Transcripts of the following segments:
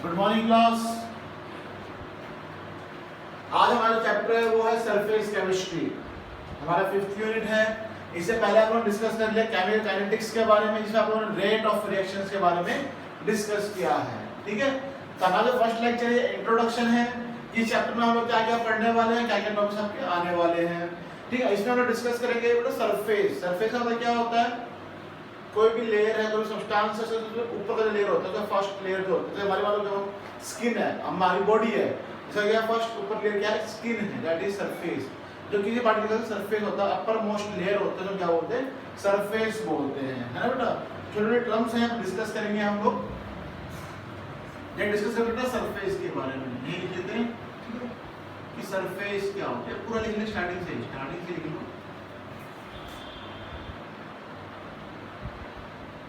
Good morning class. आज हमारा chapter है वो है सरफेस केमिस्ट्री। हमारा 5th यूनिट है। इससे पहले हम लोग डिस्कस कर लिया केमिकल काइनेटिक्स के बारे में, जिसमें हम लोगों ने रेट ऑफ रिएक्शंस के बारे में डिस्कस किया है। ठीक है, तो हमारा जो फर्स्ट लेक्चर है इंट्रोडक्शन है। इस चैप्टर में हम लोग क्या क्या पढ़ने वाले हैं, क्या क्या टॉपिक्स आपके आने वाले हैं। ठीक है, इसमें हम लोग डिस्कस करेंगे बेटा सरफेस। सरफेस का क्या होता है, कोई भी लेयर है, कोई सब्सटेंस है, ऊपर का जो लेयर होता है, तो फर्स्ट लेयर जो होता है, हमारे वालों जो स्किन है, हमारी बॉडी है, इसका क्या फर्स्ट ऊपर लेयर क्या है, स्किन है, दैट इज सरफेस। जो किसी पार्टिकल का सरफेस होता है, अपर मोस्ट लेयर होता है, जो क्या बोलते हैं, सरफेस बोलते हैं, है ना बेटा। छोटे छोटे टर्म्स हैं, हम डिस्कस करेंगे हम लोग। ये डिस्कस करेंगे सरफेस के बारे में, नहीं लिख लेते हैं ठीक है, कि सरफेस क्या होता है, पूरा लिख लें स्टार्टिंग से लिख लो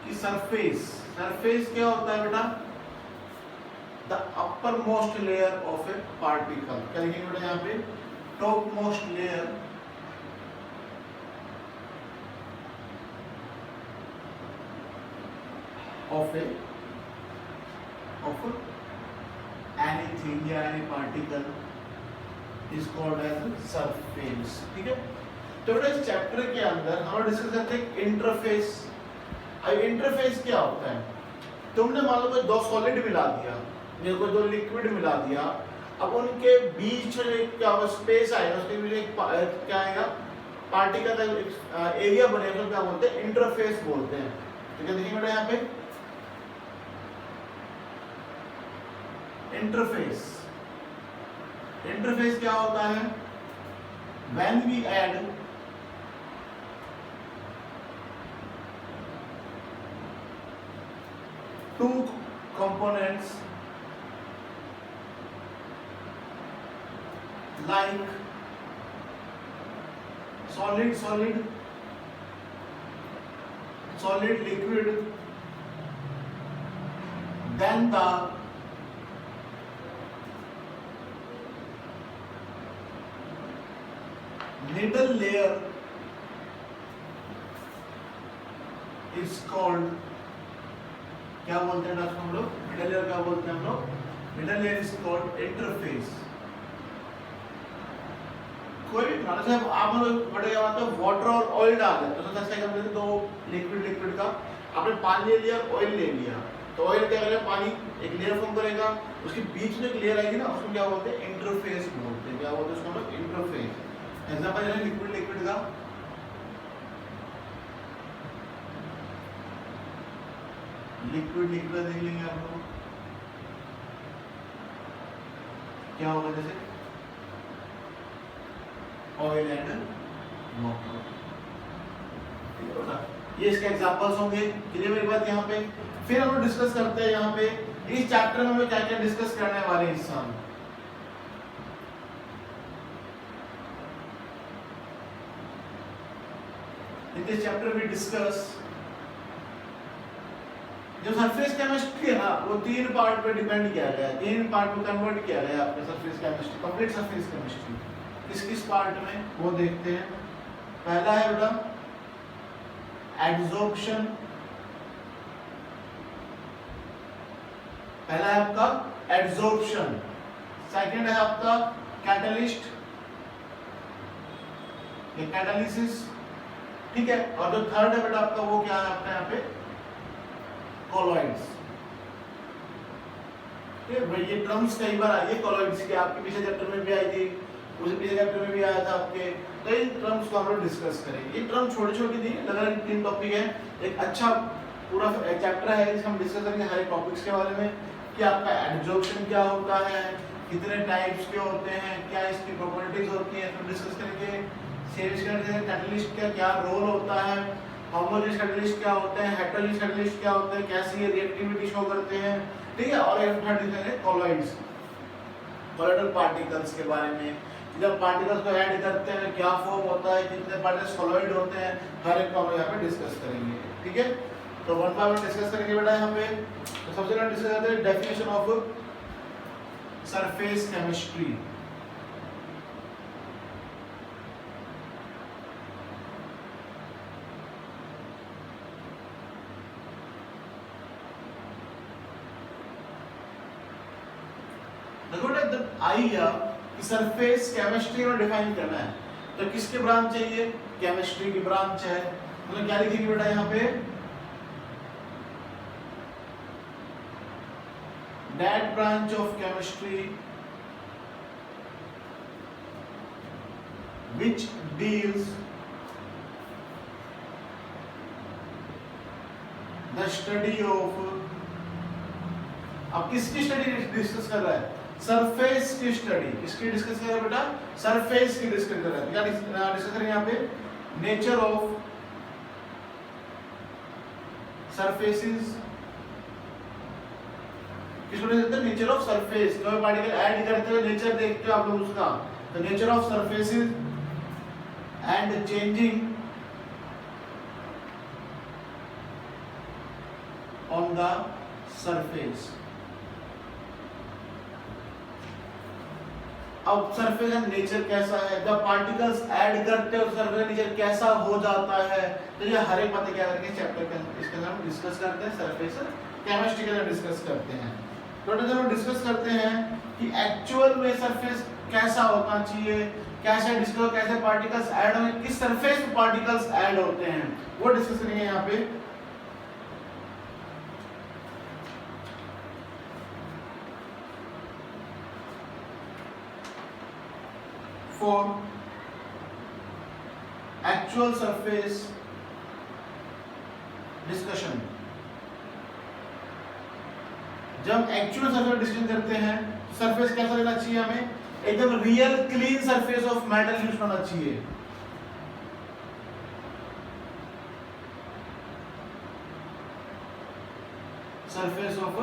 कि सरफेस क्या होता है बेटा, the uppermost layer of a particle. क्या लिखेंगे बेटा यहाँ पे, topmost layer of anything या any particle is called as surface. ठीक है, तो बेटा इस चैप्टर के अंदर हम डिस्कस करते हैं इंटरफेस। अब इंटरफेस क्या होता है, तुमने मान लो कोई दो सॉलिड मिला दिया, मेरे को दो लिक्विड मिला दिया, अब उनके बीच में क्या होगा, स्पेस आएगा, उसके बीच एक क्या आएगा, पार्टिकल का एरिया बनेगा, क्या बोलते हैं, इंटरफेस बोलते हैं। ठीक है, देखिए बेटा यहाँ पे इंटरफेस क्या होता है, when we add two components like solid liquid, then the middle layer is called, क्या बोलते हैं हम लोग, मिडल लेयर क्या बोलते हैं हम लोग, middle layer is called interface. कोई भी मतलब जब आप लोग बड़े मतलब वाटर और ऑयल डाल देते हो, तो जैसे हम दो लिक्विड का आपने पानी ले लिया, ऑयल ले लिया, तो ऑयल क्या करेगा, पानी एक लेयर फॉर्म करेगा, उसके बीच में एक लेयर आएगी ना, उसको क्या बोलते हैं, इंटरफेस बोलते हैं। क्या बोलते हैं उसको हम लोग, इंटरफेस। एग्जांपल है लिक्विड का, लिक्विड देख लेंगे आप लोग, क्या होगा, जैसे ऑयल एंड वाटर। ये इसके एग्जांपल्स होंगे। क्लियर मेरी बात यहाँ पे। फिर हम लोग डिस्कस करते हैं यहाँ पे इस चैप्टर में हम क्या क्या डिस्कस करने वाले हैं इस साल। In this chapter we discuss, जो सरफेस केमिस्ट्री है ना, वो 3 पार्ट पे डिपेंड किया गया है, 3 पार्ट में कन्वर्ट किया गया है आपका surface chemistry, complete surface chemistry. किस पार्ट में वो देखते हैं। पहला है बेटा एड्सॉर्प्शन, पहला है आपका एड्सॉर्प्शन, सेकंड है आपका कैटलिस्ट या कैटालिसिस। ठीक है, और जो थर्ड है बेटा आपका वो क्या है आपका यहाँ पे, कॉलॉइड्स। ये टर्म्स कई बार आई है कॉलॉइड्स की, आपके पिछले चैप्टर में भी आई थी, उसी पिछले चैप्टर में भी आया था आपके, तो इन टर्म्स को हम लोग डिस्कस करेंगे। ये टर्म छोटी छोटी थी, अलग-अलग 3 टॉपिक है, एक अच्छा पूरा चैप्टर है जिसमें हम डिस्कस करेंगे हर एक टॉपिक्स के बारे में, कि आपका एड्सॉर्प्शन क्या होता है, कितने टाइप्स के होते हैं, क्या इसकी प्रॉपर्टीज होती हैं, तो डिस्कस करेंगे। कैटलिस्ट का क्या रोल होता है, होमोजेनियस कैटलिस्ट क्या होते हैं, हेटेरोजेनियस कैटलिस्ट क्या होते हैं, कैसी ये रिएक्टिविटी शो करते हैं। ठीक है, और एक थर्ड है कॉलॉइड्स, कॉलॉइडल पार्टिकल्स के बारे में, जब पार्टिकल्स को ऐड करते हैं क्या फॉर्म होता है, कितने पार्टिकल्स कॉलॉइड होते हैं, हर एक को हम यहाँ पे डिस्कस करेंगे। ठीक है, तो 1 बाय 1 डिस्कस करेंगे बेटा यहाँ पे। तो सबसे पहले डिस्कस करते हैं डेफिनेशन ऑफ सरफेस केमिस्ट्री। देखो बेटा जब आई या कि सरफेस केमिस्ट्री में डिफाइन करना है तो किसके ब्रांच चाहिए, केमिस्ट्री की ब्रांच है, मतलब क्या लिखेंगे बेटा यहाँ पे, that branch of chemistry which deals the study of, अब किसकी स्टडी डिस्कस कर रहा है, सरफेस की स्टडी, किसकी डिस्कस कर रहा है बेटा, सरफेस की डिस्कस कर रहा है, क्या डिस्कस करेंगे यहाँ पे, नेचर ऑफ सरफेसेस, किसको देखते हैं, नेचर ऑफ सरफेस, कोई पार्टिकल ऐड करते हुए नेचर देखते हो आप लोग उसका, तो nature of surfaces and changing on the surface. अब सरफेस का नेचर कैसा है, जब पार्टिकल्स ऐड करते हो सरफेस का नेचर कैसा हो जाता है, तो ये हर एक बात क्या करके चैप्टर के अंदर इसके अंदर हम डिस्कस करते हैं, सरफेस केमिस्ट्री के अंदर डिस्कस करते हैं। तो जब हम डिस्कस करते हैं कि एक्चुअल में सरफेस कैसा होना चाहिए, कैसे डिस्कस, कैसे पार्टिकल्स ऐड होंगे, किस सरफेस पे पार्टिकल्स ऐड होते हैं, वो डिस्कस करेंगे यहाँ पे। For actual surface discussion, जब एक्चुअल सरफेस डिस्कशन करते हैं तो सरफेस कैसा लेना चाहिए, हमें एकदम real clean surface of metal use करना चाहिए। सरफेस ऑफ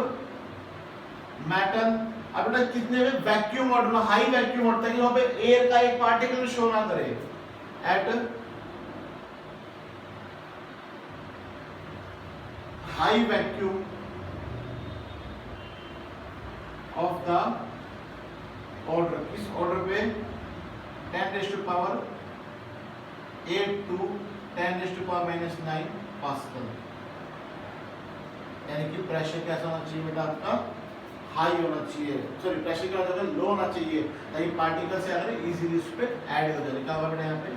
मेटल, अब बेटा कितने में वैक्यूम मोड में, हाई वैक्यूम मोड तक वहां पे एयर का एक पार्टिकल शो ना करे, at high vacuum of the order, किस ऑर्डर पे 10⁻⁸ to 10⁻⁹ पास्कल, यानी कि प्रेशर कैसा होना चाहिए बेटा आपका, हाई होना चाहिए, सॉरी प्रेशर क्या होता है, लो होना चाहिए, ताकि पार्टिकल से अगर इजीली उस पे ऐड हो जाए। क्या होगा बेटा यहाँ पे,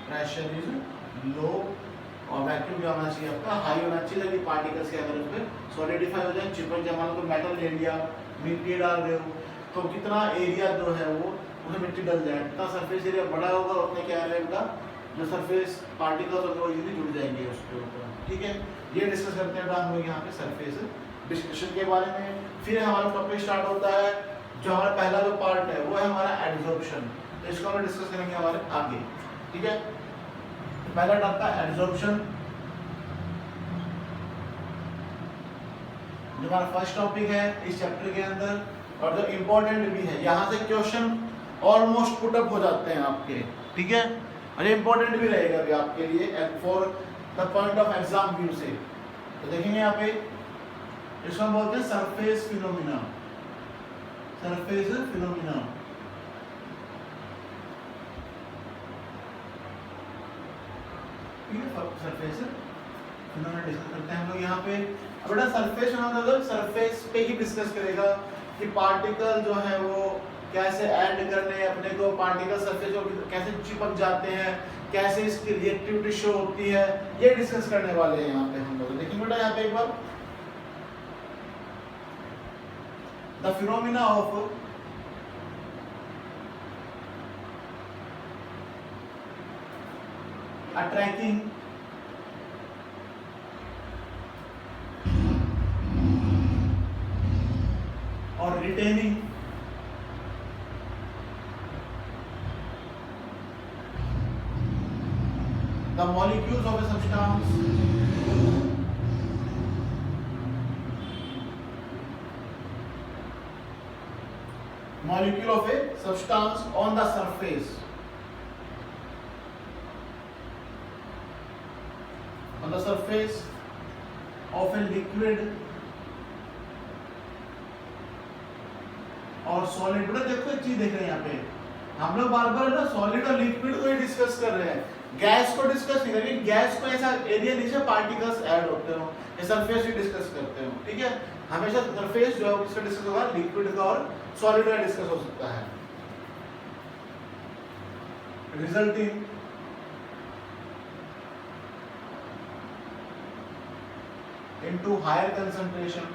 प्रेशर इज लो और वैक्यूम क्या होना चाहिए आपका, हाई होना चाहिए, ताकि पार्टिकल्स के अगर उस पे सॉलिडिफाई हो जाए, चिपक जाए। मान लो मेटल ले लिया, मिट्टी डाल रहे हो तो कितना एरिया जो है वो उसमें मिट्टी डल जाए, जितना सरफेस एरिया बड़ा होगा उतने क्या रहेगा, जो सरफेस पार्टिकल्स होंगे वो इजीली जुड़ जाएंगे उसके ऊपर। ठीक है, ये डिस्कस करते हैं हम लोग यहाँ पे सरफेस डिस्कशन के बारे में। फिर हमारा टॉपिक स्टार्ट होता है, जो हमारा पहला जो पार्ट है वो है हमारा एडजॉर्प्शन, तो इसको हम डिस्कस करेंगे हमारे आगे। ठीक है, पहला टॉपिक था एडजॉर्प्शन, जो हमारा फर्स्ट टॉपिक है इस चैप्टर के अंदर, और जो इम्पोर्टेंट भी है, यहाँ से क्वेश्चन ऑलमोस्ट पुट अप हो जाते हैं आपके। ठीक है, और ये इम्पोर्टेंट भी रहेगा अभी आपके लिए for the point of exam view से। तो देखेंगे यहाँ पे, इसको हम बोलते हैं surface phenomena, surface phenomena. Surface phenomena discuss करते हैं हम लोग यहाँ पे। अब बेटा सरफेस फिनोमिना सरफेस पे ही डिस्कस करेगा कि पार्टिकल जो है वो कैसे ऐड करने हैं अपने को, पार्टिकल सरफेस को कैसे चिपक जाते हैं, कैसे इसकी रिएक्टिविटी शो होती है, ये डिस्कस करने वाले हैं यहाँ पे हम लोग। देखिए बेटा यहाँ पे एक बार, द फिनोमिना ऑफ अट्रैक्टिंग और retaining the molecules of a substance on the surface of a liquid और सॉलिड। देखो एक चीज देख रहे हैं यहाँ पे, हम लोग बार बार ना सॉलिड और लिक्विड को ही डिस्कस कर रहे हैं, गैस को डिस्कस नहीं करेंगे, गैस को ऐसा एरिया नीचे पार्टिकल्स ऐड होते हो या सरफेस ही डिस्कस करते हो, ठीक है। हमेशा सरफेस जो है वो किसका डिस्कस होगा, लिक्विड का और सॉलिड का डिस्कस हो सकता है। Resulting into higher concentration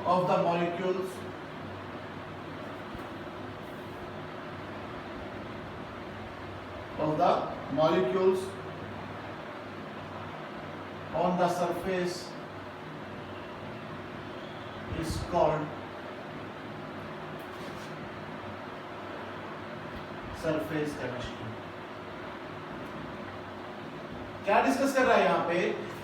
of the molecules on the surface is called surface chemistry. क्या डिस्कस कर रहा है यहाँ पे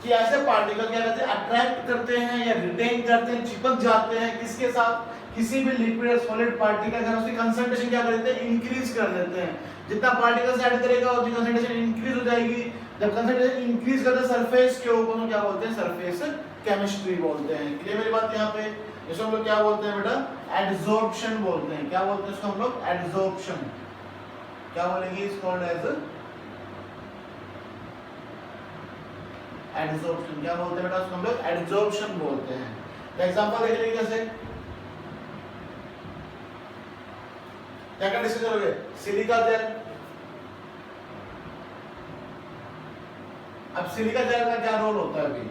कि ऐसे पार्टिकल क्या करते हैं, अट्रैक्ट करते हैं या रिटेन करते हैं, चिपक जाते हैं किसके साथ, किसी भी लिक्विड या सॉलिड पार्टिकल का उसकी कंसंट्रेशन क्या कर देते हैं, इंक्रीज कर देते हैं। जितना पार्टिकल्स ऐड करेगा उसकी कंसंट्रेशन इंक्रीज हो जाएगी। जब कंसंट्रेशन इंक्रीज करते हैं सरफेस के ऊपर तो क्या बोलते हैं, सरफेस केमिस्ट्री बोलते हैं। क्लियर मेरी बात यहाँ पे? इसको हम लोग क्या बोलते हैं बेटा, एडसॉर्प्शन बोलते हैं। क्या बोलते हैं इसको हम लोग, एडसॉर्प्शन। क्या बोलेंगे, इज कॉल्ड एज एडसॉर्प्शन। क्या बोलते हैं बेटा उसको हम लोग, एडसॉर्प्शन बोलते हैं। तो एग्जांपल देख लीजिए कैसे, क्या क्या डिस्कस करोगे, सिलिका जेल। अब सिलिका जेल का क्या रोल होता है, अभी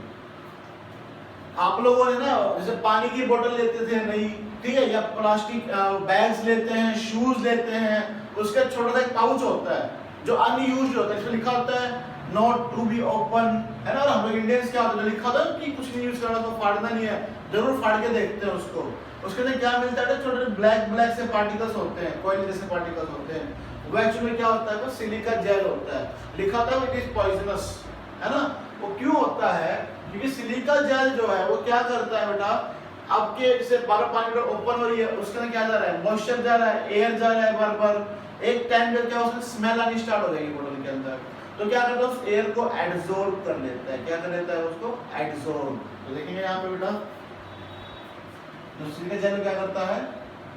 आप लोगों ने ना जैसे पानी की बोतल लेते थे नई, ठीक है, या प्लास्टिक बैग्स लेते हैं, शूज लेते हैं, उसका छोटा सा एक पाउच होता है जो अनयूज्ड होता है, इसमें लिखा होता है नॉट टू बी ओपन, है ना। और हम लोग इंडियंस क्या होता है, लिखा होता है कि कुछ नहीं यूज करना तो फाड़ना नहीं है, जरूर फाड़ के देखते हैं उसको। उसके अंदर क्या मिलता है, छोटे ब्लैक से पार्टिकल्स होते हैं, कोयल जैसे पार्टिकल्स होते हैं। वो एक्चुअली क्या होता है, वो सिलिका जेल होता है। लिखा होता है इट इज पॉइजनस, है ना। वो क्यों होता है, क्योंकि सिलिका जेल जो है वो क्या करता है बेटा, आपके जैसे बार पानी ओपन हो रही है, उसके अंदर क्या जा रहा है, मॉइस्चर जा रहा है, एयर जा रहा है, बार एक टाइम पे क्या उसमें स्मेल आनी स्टार्ट हो जाएगी बोतल के अंदर। तो क्या करता है, उस एयर को एब्जॉर्ब कर लेता है। क्या कर लेता है, उसको एब्जॉर्ब। तो देखेंगे यहाँ पे बेटा, तो सिलिका जेल क्या करता है,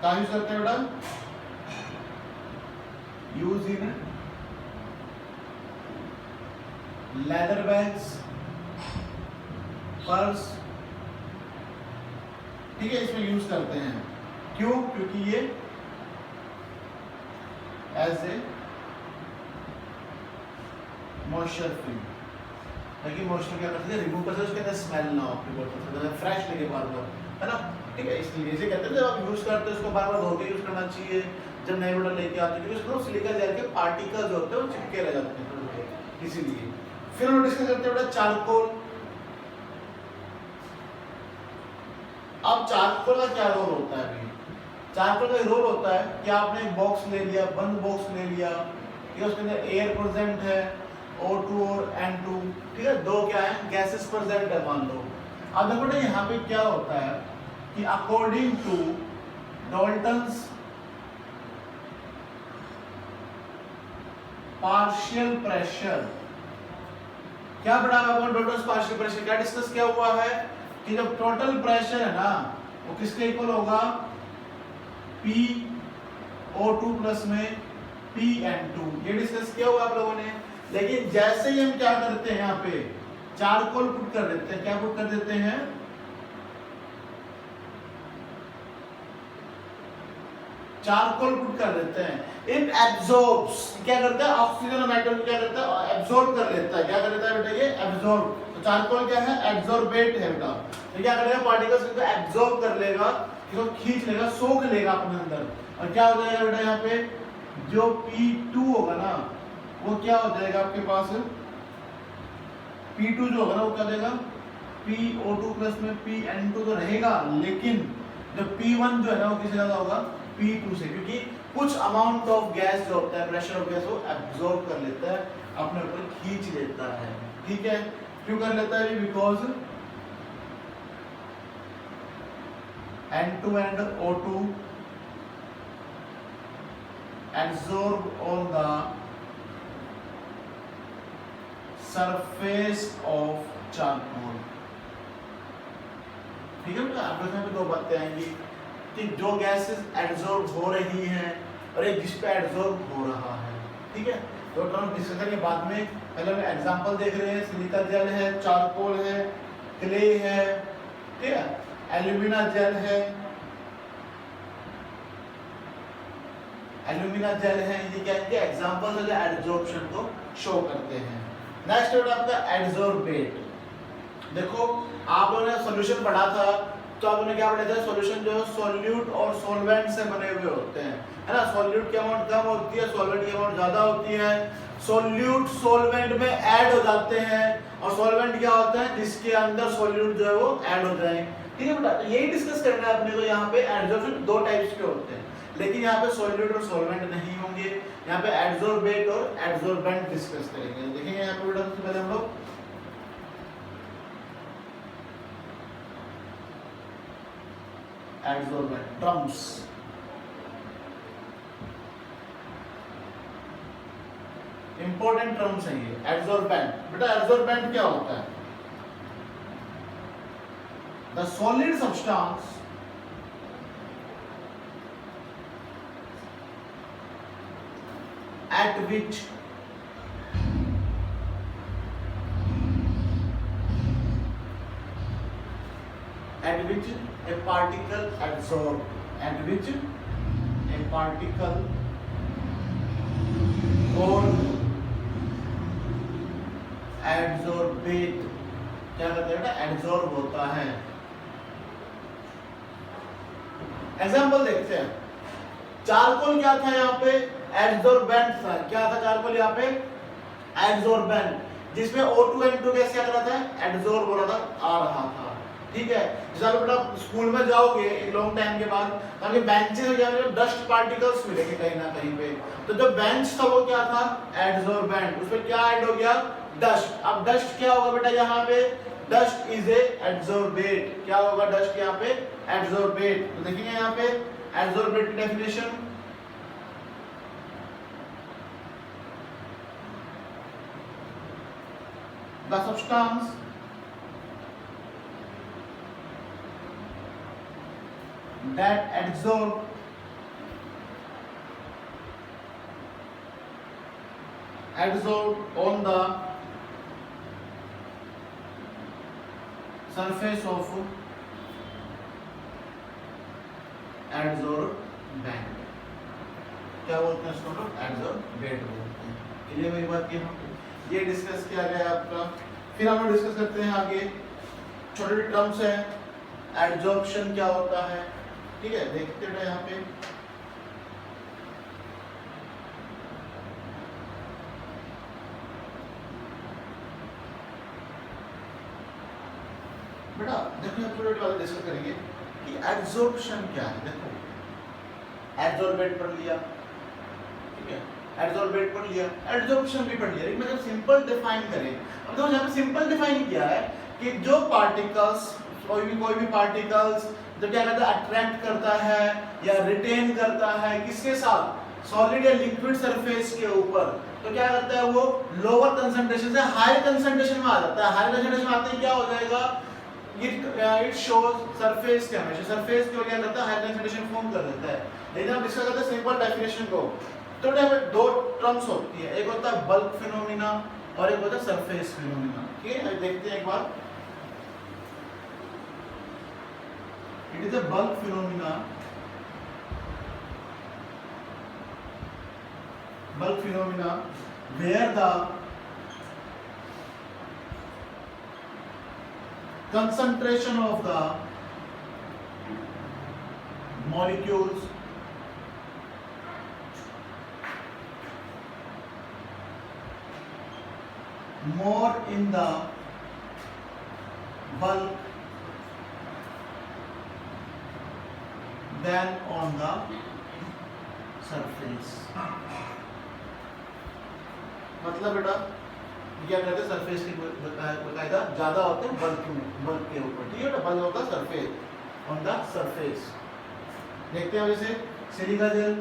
कहाँ यूज करते हैं बेटा, use in leather bags, purse, ठीक है, इसमें यूज करते हैं। क्यों, क्योंकि ये एज ए मॉइस्चर फ्री, ताकि मॉइस्चर क्या करते हैं, रिमूव करते हैं, उसके अंदर स्मेल ना हो, फ्रेश लगे बार बार, है ना। ठीक है, इसलिए इसे कहते हैं जब आप यूज करते हैं उसको बार बार धो के यूज करना चाहिए जब नए बोतल लेके आते हैं, क्योंकि उसको सिलिका जेल के पार्टिकल्स होते हैं वो चिपके रह जाते हैं, इसीलिए। फिर हम डिस्कस करते हैं बेटा चारकोल। अब चारकोल का क्या रोल होता है, अभी चारकोल का रोल होता है कि आपने एक बॉक्स ले लिया, बंद बॉक्स ले लिया, ठीक है, उसके अंदर एयर प्रेजेंट है, O2 और N2, ठीक है, दो क्या है, गैसेस प्रेजेंट है मान लो। अब देखो ना यहाँ पे क्या होता है कि according to Dalton's partial pressure, क्या पढ़ा है डाल्टन्स पार्शियल प्रेशर, क्या डिस्कस किया हुआ है कि जब टोटल प्रेशर है ना वो किसके इक्वल होगा, PO2 प्लस में PN2, ये डिस्कस किया हुआ आप लोगों ने। लेकिन जैसे ही हम क्या करते हैं, यहाँ पे चारकोल पुट कर देते हैं, क्या पुट कर देते हैं, चारकोल पुट कर देते हैं, इट एब्जॉर्ब्स, क्या करता है, ऑक्सीजन और नाइट्रोजन क्या करता है, एब्जॉर्ब कर लेता है। क्या कर लेता है बेटा, ये एब्जॉर्ब। तो चारकोल क्या है, एब्जॉर्बेट है बेटा। तो क्या करेगा, पार्टिकल्स को एब्जॉर्ब कर लेगा, इसको खींच लेगा, सोख लेगा अपने अंदर, और क्या हो जाएगा बेटा, यहाँ पे जो P2 होगा ना वो क्या हो जाएगा आपके पास, P2 जो होगा ना वो क्या देगा, PO2 प्लस में PN2 तो रहेगा, लेकिन जो P1 जो है ना वो किससे ज्यादा होगा, P2 से, क्योंकि कुछ अमाउंट ऑफ गैस जो होता है, प्रेशर ऑफ गैस, वो एब्जॉर्ब कर लेता है, अपने ऊपर खींच लेता है। ठीक है, क्यों कर लेता है, because N2 and O2 absorb on the surface of charcoal, ठीक है बेटा, आपके सामने दो बातें आएंगी कि जो गैसेस एब्जॉर्ब हो रही हैं और एक जिस पे एब्जॉर्ब हो रहा है। ठीक है, तो टर्म डिस्कस करेंगे बाद में। पहले हम एग्जांपल देख रहे हैं, सिलिका जेल है, चारकोल है, क्ले है, ठीक है, एल्यूमिना जेल है, एल्यूमिना जेल है, ये क्या है एग्जांपल्स है जो एडजॉर्प्शन को शो करते हैं। नेक्स्ट है आपका एडजॉर्बेट। देखो आप लोगों ने सॉल्यूशन पढ़ा था, तो आप लोगों ने क्या पढ़ा था, सॉल्यूशन जो है सॉल्यूट और सॉल्वेंट से बने हुए होते हैं, है ना। सॉल्यूट की अमाउंट कम होती है, सॉल्वेंट की अमाउंट ज्यादा होती है। सॉल्यूट सॉल्वेंट में ऐड हो जाते हैं, और सॉल्वेंट क्या होता है जिसके अंदर सॉल्यूट जो है वो ऐड हो जाए। ठीक है बेटा, तो यही डिस्कस करना है अपने को। यहाँ पे एडजॉर्प्शन दो टाइप्स के होते हैं, लेकिन यहाँ पे सॉल्यूट और सॉल्वेंट नहीं होंगे। यहाँ पे एडजॉर्बेट और एडजॉर्बेंट डिस्कस करेंगे। देखेंगे यहाँ पे बेटा, सबसे पहले हम लोग एडजॉर्बेंट टर्म्स। इंपॉर्टेंट टर्म्स है ये एडजॉर्बेंट। बेटा एडजॉर्बेंट क्या होता है? The solid substance at which a particle adsorb, at which a particle or adsorbate क्या कहते हैं बेटा, एडजॉर्ब होता है। एग्जाम्पल देखते हैं। चारकोल क्या था यहाँ पे, एडजॉर्बेंट था। क्या था चारकोल यहाँ पे, एडजॉर्बेंट, जिसमें O2 N2 गैस क्या कर रहा था, एडजॉर्ब हो रहा था, आ रहा था। ठीक है, जब बेटा स्कूल में जाओगे एक लॉन्ग टाइम के बाद, तो आपके बेंचेस में जाओगे डस्ट पार्टिकल्स मिलेंगे कहीं ना कहीं पे। तो जो बेंच था वो क्या था, एडजॉर्बेंट, उसमें क्या ऐड हो गया, डस्ट। अब डस्ट क्या होगा बेटा यहाँ पे, डस्ट इज ए एडजॉर्बेट। क्या होगा डस्ट यहाँ पे, एडजॉर्बेट। तो देखिए यहाँ पे एडजॉर्बेट की definition, the substance that adsorb on the surface of adsorbent, क्या बोलते हैं इसको लोग, एडजॉर्बेट बोलते हैं। क्लियर मेरी बात की? हम ये डिस्कस किया गया आपका। फिर हम डिस्कस करते हैं आगे, छोटे छोटे टर्म्स हैं। एडजॉर्प्शन क्या होता है, ठीक है, देखते हैं यहाँ पे। बेटा देखो छोटे छोटे डिस्कस करेंगे कि एडजॉर्प्शन क्या है। देखो एडजॉर्बेट पढ़ लिया, ठीक है, एडजॉर्बेट पढ़ लिया, एडजॉर्प्शन भी पढ़ लिया, लेकिन जब सिंपल डिफाइन करें, अब देखो यहाँ पे सिंपल डिफाइन किया है कि जो पार्टिकल्स, कोई भी पार्टिकल्स जब क्या करता है, अट्रैक्ट करता है या रिटेन करता है किसके साथ, सॉलिड या लिक्विड सरफेस के ऊपर, तो क्या करता है वो लोअर कंसंट्रेशन से हायर कंसंट्रेशन में आ जाता है। हायर कंसंट्रेशन में आते ही क्या हो जाएगा, it shows surface chemistry, surface की क्या करता है, हायर कंसंट्रेशन फॉर्म कर देता है। लेकिन हम डिस्कस करते हैं सिंपल डेफिनेशन को, तो दो टर्म्स होती है, एक होता है बल्क फिनोमिना और एक होता है सरफेस फिनोमिना। ठीक है, देखते हैं एक बार। It is a bulk phenomena, where the concentration of the molecules more in the bulk than on the surface। मतलब बेटा क्या कहते हैं, सरफेस की बकायदा ज्यादा होते हैं बल्क के ऊपर। ठीक है बेटा, बल्क होता है सरफेस, ऑन द सरफेस। देखते हैं जैसे सिलिका जेल,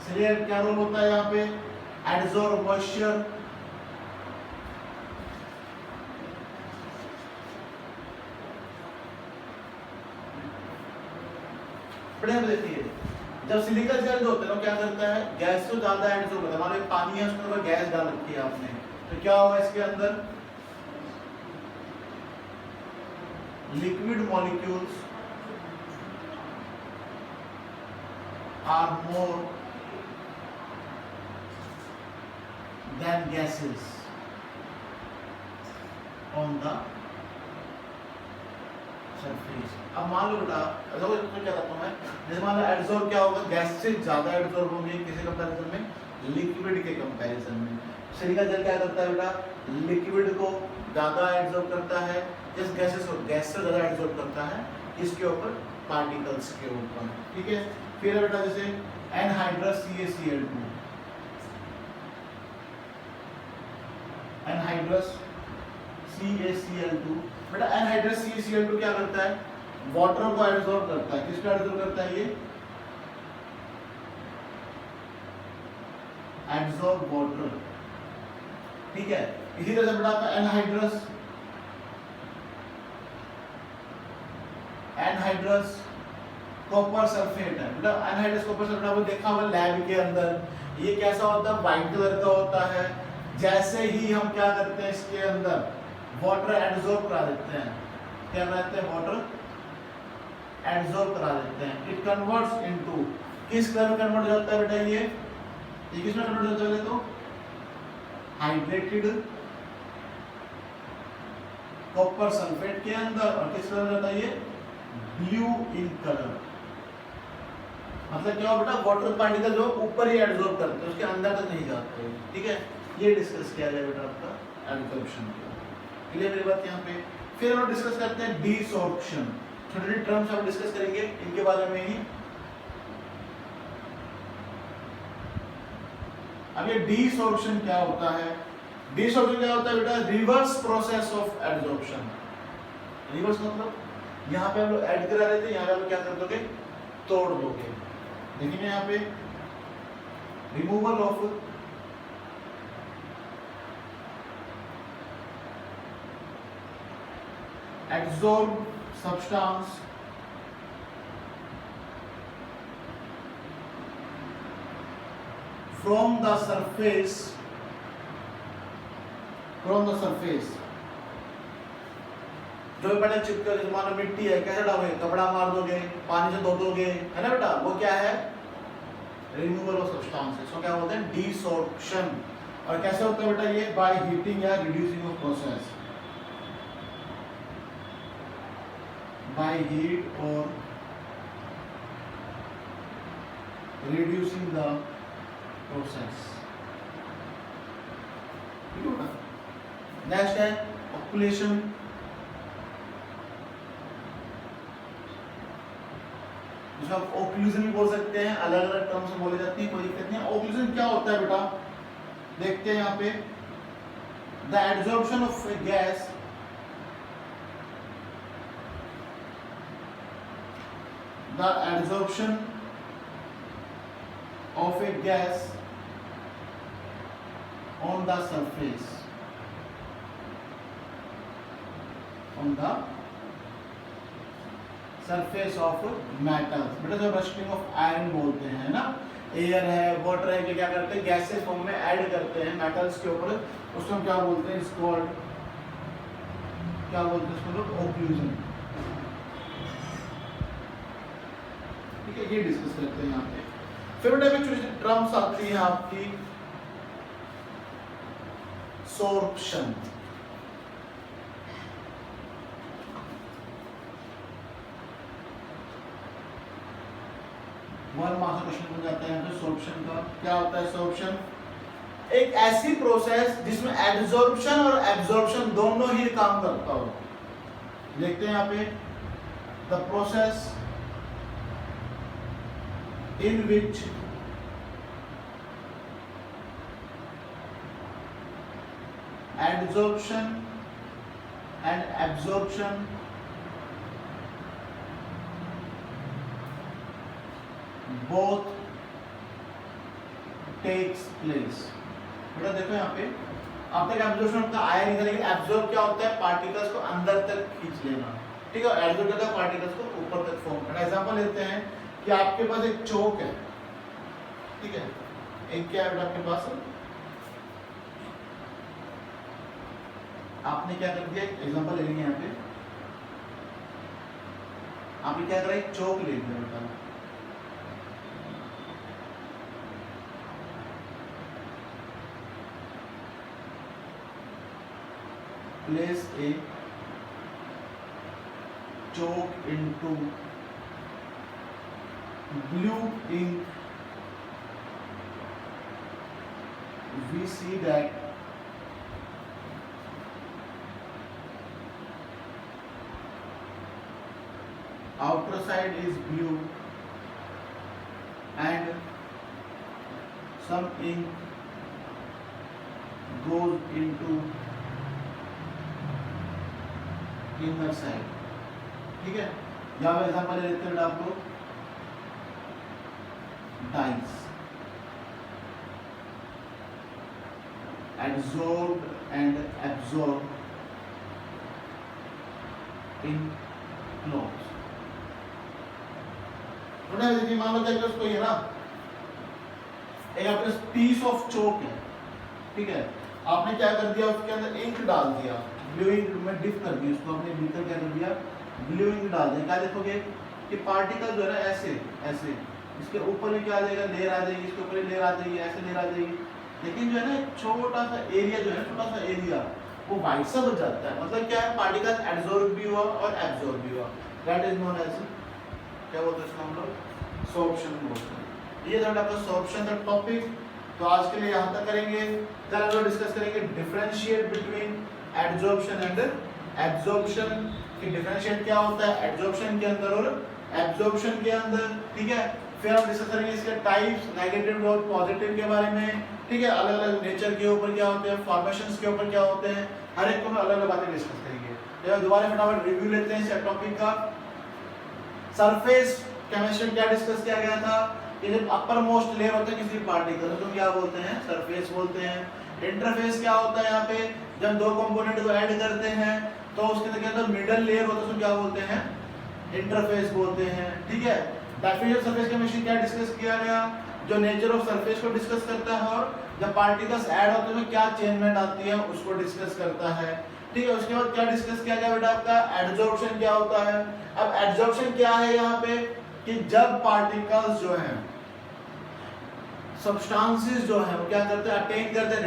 सिलिका क्या रोल होता है यहाँ पे, एडजॉर्ब मॉइस्चर, बड़े में देखिए, जब सिलिका जेल जो होता है वो क्या करता है, गैस से ज्यादा एडजॉर्ब करता है। मान लो पानी है, उसके ऊपर गैस डाल रखी है आपने, तो क्या होगा इसके अंदर liquid molecules are more than gases on the surface. अब मान लो बेटा, देखो इसमें क्या करता हूं मैं, जैसे मान लो एडजॉर्ब क्या होगा, गैस से ज्यादा एडजॉर्ब होंगे किसी कंपैरिजन में, लिक्विड के कंपैरिजन में। सिलिका जेल क्या करता है बेटा, लिक्विड को ज्यादा एडजॉर्ब करता है, जिस गैसेस को गैस से ज्यादा एडजॉर्ब करता है इसके ऊपर, पार्टिकल्स के ऊपर, ठीक है। फिर बेटा जैसे एनहाइड्रस CaCl2, एनहाइड्रस CaCl2, बेटा एनहाइड्रस CaCl2 क्या करता है, वाटर को एब्जॉर्ब करता है। किसको एब्जॉर्ब करता है ये, एब्जॉर्ब वाटर, ठीक है। इसी तरह से बेटा आपका एनहाइड्रस कॉपर सल्फेट है। बेटा एनहाइड्रस कॉपर सल्फेट आपने देखा होगा लैब के अंदर, ये कैसा होता है, व्हाइट कलर का होता है। जैसे ही हम क्या करते हैं, इसके अंदर वाटर एब्जॉर्ब करा देते हैं, क्या कहते हैं, वाटर एब्जॉर्ब करा देते हैं, इट कन्वर्ट्स इनटू, किस कलर में कन्वर्ट हो जाता है बेटा, ये किस में कन्वर्ट हो जाता है, तो हाइड्रेटेड कॉपर सल्फेट के अंदर, और किस कलर में जाता है ये, ब्लू इन कलर। मतलब क्या हो बेटा, वाटर पार्टिकल जो ऊपर ही एब्जॉर्ब करते हैं, उसके अंदर तक नहीं जाते, ठीक है। ये डिस्कस किया जाए बेटा आपका एब्जॉर्प्शन का, क्लियर मेरी बात यहाँ पे। फिर हम डिस्कस करते हैं डिसॉर्प्शन, छोटे छोटे टर्म्स हम डिस्कस करेंगे इनके बारे में ही। अब ये डिसॉर्प्शन क्या होता है, डिसॉर्प्शन क्या होता है बेटा, reverse process of absorption. Reverse मतलब यहाँ पे हम लोग ऐड करा रहे थे, यहाँ पे हम क्या कर दोगे, तोड़ दोगे। देखिए यहाँ पे removal of adsorb substance from the surface, जो बेटा चिपके, जैसे मानो मिट्टी है, कैसे डालोगे, कपड़ा मार दोगे, पानी से धो दोगे, है ना बेटा, वो क्या है, रिमूवल ऑफ सब्सटेंस, इसको क्या बोलते हैं, डिसॉर्प्शन। और कैसे होता है बेटा ये, बाय हीटिंग या reducing of process, by heat or reducing the process। Next है ऑक्यूलेशन। जिसको आप ऑक्लूजन भी बोल सकते हैं, अलग अलग टर्म से बोले जाती है, कोई दिक्कत नहीं। ऑक्लूजन क्या होता है बेटा, देखते हैं यहाँ पे, the absorption of A gas the adsorption of a gas on the surface, of metals। बेटा जो रस्टिंग ऑफ आयरन बोलते हैं ना, एयर है, वाटर है, क्या करते हैं, गैसेस फॉर्म में ऐड करते हैं मेटल्स के ऊपर, उसको हम क्या बोलते हैं, इसको क्या बोलते हैं, इसको लोग ऑक्लूजन, ठीक है। ये डिस्कस करते हैं यहाँ पे। फिर बेटा में छोटी टर्म्स आती हैं आपकी, सोर्प्शन, वन मार्क्स क्वेश्चन बन जाता है यहाँ पे सोर्प्शन का। क्या होता है सोर्प्शन, एक ऐसी प्रोसेस जिसमें एब्जॉर्प्शन और एब्जॉर्प्शन दोनों ही काम करता हो। देखते हैं यहाँ पे, the process in which adsorption and absorption both takes place। बेटा देखो यहाँ पे, अब तक एब्जॉर्प्शन का आया नहीं था, लेकिन एब्जॉर्ब क्या होता है, पार्टिकल्स को अंदर तक खींच लेना, ठीक है। एब्जॉर्ब करता है पार्टिकल्स को ऊपर तक फॉर्म करना। एग्जांपल लेते हैं, कि आपके पास एक चोक है, ठीक है, एक क्या है आपके पास, आपने क्या कर दिया, एक एग्जांपल ले लिया यहाँ पे, आपने क्या करा, एक चोक ले लिया बेटा, place a chalk into blue ink, we see that outer side is blue and some ink goes into inner side, ठीक है। यहाँ पे एग्जांपल ले लेते हैं आपको, dice adsorbed and absorbed in clothes। देखिए मान लो देखो उसको ये ना एक आपके पीस ऑफ चोक है, ठीक है, आपने क्या कर दिया, उसके अंदर इंक डाल दिया, ब्लू इंक में डिप कर दिया उसको, आपने भीतर क्या कर दिया, ब्लू इंक डाल दिया। क्या देखोगे कि पार्टिकल जो है ना ऐसे ऐसे, इसके ऊपर में क्या आ जाएगा, लेयर आ जाएगी, इसके ऊपर लेयर आ जाएगी, ऐसे लेयर आ जाएगी, लेकिन जो है ना छोटा सा एरिया जो है, छोटा सा एरिया वो वाइट सा बच जाता है। मतलब क्या है, पार्टिकल एब्जॉर्ब भी हुआ और एब्जॉर्ब भी हुआ, दैट इज नोन एज, क्या बोलते हैं इसको हम लोग, सोर्प्शन बोलते हैं। ये था आपका सोर्प्शन का टॉपिक। तो आज के लिए यहाँ तक करेंगे, कल हम लोग डिस्कस करेंगे differentiate between adsorption and absorption, कि डिफरेंशिएट क्या होता है एडजॉर्प्शन के अंदर और एब्जॉर्प्शन के अंदर, ठीक है। फिर हम डिस्कस करेंगे इसके टाइप्स, नेगेटिव और पॉजिटिव के बारे में, ठीक है, अलग अलग नेचर के ऊपर क्या होते हैं, फॉर्मेशंस के ऊपर क्या होते हैं, हर एक को हम अलग अलग बातें डिस्कस करेंगे। तो दोबारा फटाफट रिव्यू लेते हैं इस टॉपिक का। सरफेस केमिस्ट्री क्या डिस्कस किया गया था, ये जो अपर मोस्ट लेयर होता है किसी पार्टिकल तो क्या बोलते हैं, सरफेस बोलते हैं। इंटरफेस क्या होता है, यहाँ पे जब दो कंपोनेंट को ऐड करते हैं तो उसके अंदर मिडल लेयर होता है, उसको क्या बोलते हैं, इंटरफेस बोलते हैं, ठीक है। डेफिनेशन सरफेस केमिस्ट्री क्या डिस्कस किया गया, जो नेचर ऑफ सरफेस को डिस्कस करता है, और जब पार्टिकल्स ऐड होते हैं क्या चेंजमेंट आती है उसको डिस्कस करता है, ठीक है। उसके बाद क्या डिस्कस किया गया बेटा, आपका एडजॉर्प्शन क्या होता है। अब एडजॉर्प्शन क्या है यहाँ पे, कि जब पार्टिकल्स जो हैं, सब्सटेंसेस जो है वो क्या करते हैं, अटेन करते हैं,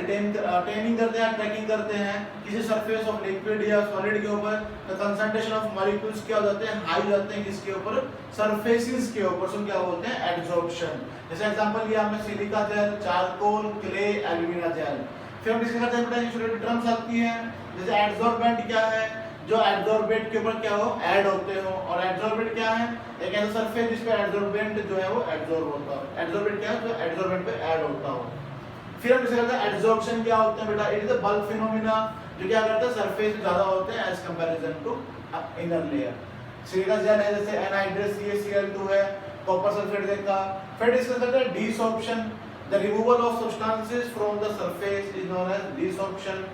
अटेनिंग करते हैं, ट्रैकिंग करते हैं किसी सरफेस ऑफ लिक्विड या सॉलिड के ऊपर, तो कंसंट्रेशन ऑफ मॉलिक्यूल्स क्या हो जाते हैं, हाई हो जाते हैं किसके ऊपर, सरफेसेस के ऊपर, सो क्या बोलते हैं एडजॉर्प्शन। जैसे एग्जांपल लिया हमने silica gel, charcoal, clay, alumina gel. फिर हम डिस्कस करते हैं बेटा छोटी टर्म्स आती हैं, जैसे एडजॉर्बेंट क्या है, जो एडजॉर्बेंट के ऊपर क्या हो, ऐड होते हो, और एडजॉर्बेंट क्या है, एक ऐसा सरफेस जिस पे एडजॉर्बेंट जो है वो एडजॉर्ब होता है। एडजॉर्बेंट क्या है, जो एडजॉर्बेंट पे ऐड होता हो। फिर हम डिस्कस करते हैं एडजॉर्प्शन क्या होता है बेटा, it is the bulk phenomena, जो क्या करता है सरफेस पे ज्यादा होते हैं as comparison to inner layer. Silica gel है, जैसे एनहाइड्रस CaCl2 है, कॉपर सल्फेट देखा। फिर डिस्कस करते हैं desorption, the removal of substances from the surface is known as desorption.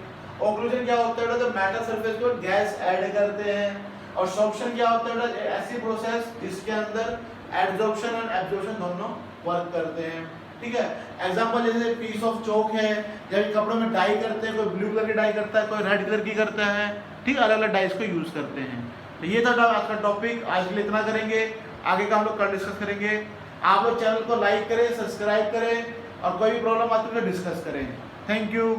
Occlusion क्या होता है, तो मेटल सरफेस पे गैस ऐड करते हैं। और सॉर्प्शन क्या होता है, ऐसी प्रोसेस जिसके अंदर एडजॉर्प्शन और एब्जॉर्प्शन दोनों वर्क करते हैं, ठीक है। एग्जांपल जैसे पीस ऑफ चौक है, जब कपड़ों में डाई करते हैं, कोई ब्लू कलर की डाई करता है, कोई रेड कलर की करता है, ठीक है, अलग अलग डाइस को यूज करते हैं। तो ये था आज का टॉपिक, आज के लिए इतना करेंगे, आगे का हम लोग कल डिस्कस करेंगे। आप लोग चैनल को लाइक करें, सब्सक्राइब करें, और कोई भी प्रॉब्लम आती है तो डिस्कस करें। Thank you.